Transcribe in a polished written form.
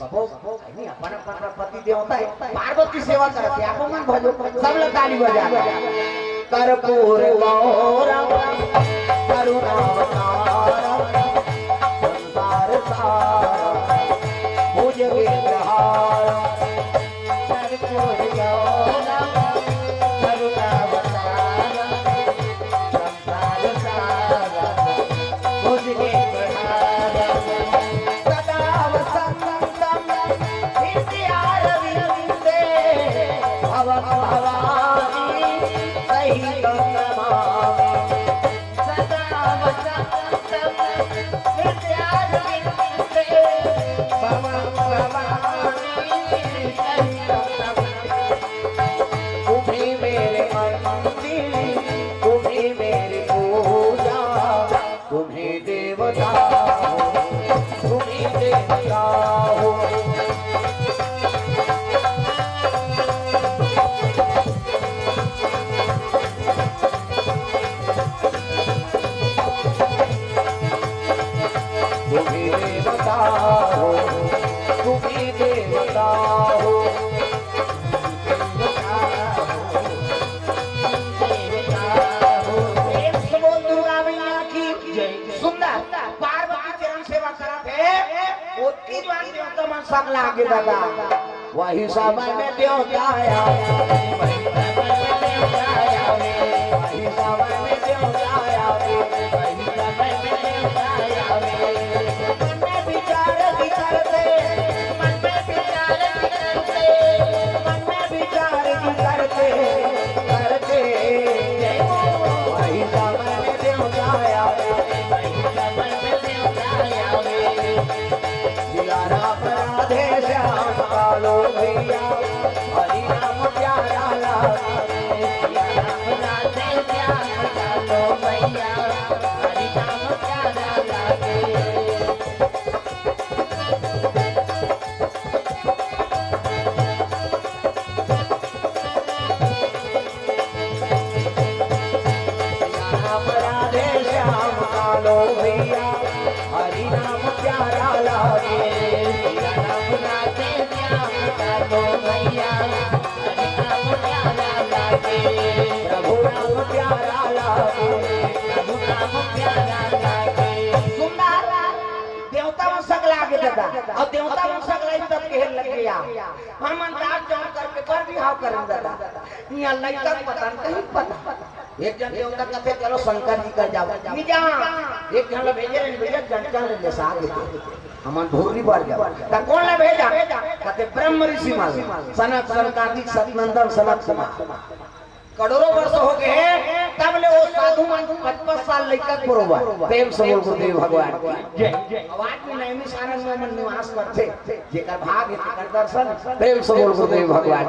सबो नहीं अपन अपन पति देवता है पार्वती सेवा करते आप मन भजो सब लोग ताली बजा कर्पूर गौरम करुणावतार संसार सार पूज्य विग्रहार कर्पूर गौरम करुणावतार संसार सार पूज्य विग्रहार सदा वसंतम विद्यारविंदे भवं भवानी सहितं नमामि सदा वसंतम विद्यारविंदे भवं भवानी सहितं नमामि तुम्ही मेरे मंदिर तुम्ही मेरी पूजा तुम्ही देवता तुम्ही देवता हो तुम्ही देवता हो तुम्ही देवता हो सकला आगे दादा वही समय में देवता आया वही समय में देवता आया वही समय में देवता आया वही समय में देवता आया मन में विचार करते मन में विचार करते मन में विचार करते करते वही समय में देवता आया वही समय में देवता आया राधे श्याम कालो भैया हरि नाम प्यारा लागे राम राधे श्याम कालो भैया हरि नाम प्यारा लागे राम राधे श्याम कालो भैया हरि नाम प्यारा लागे प्रभु नाम प्यारा लागे प्रभु नाम प्यारा लागे सुंदर देवता में सग लागे दादा और देवता में सग लाई तब खेल लग गया हनुमान राज जान करके पर भी हाव करन दादा यहाँ लइका पता नहीं पता एक जन देवता कहते चलो शंकर जी का जाओ नहीं जा एक जन ले भेजे नहीं भेजा जनता ले सागे हमन भूरी बार जा त कौन ले भेजा कहते ब्रह्म ऋषि माल सनक सनकादिक सतनंदन सनक कुमार करोड़ों वर्ष हो गए तब ले वो साधु मन 55 साल लइका बरोबर प्रेम से बोल गुरुदेव भगवान की जय आवाज में नहीं सारंग में मन निवास करते जेकर भाग है जेकर दर्शन प्रेम से बोल गुरुदेव भगवान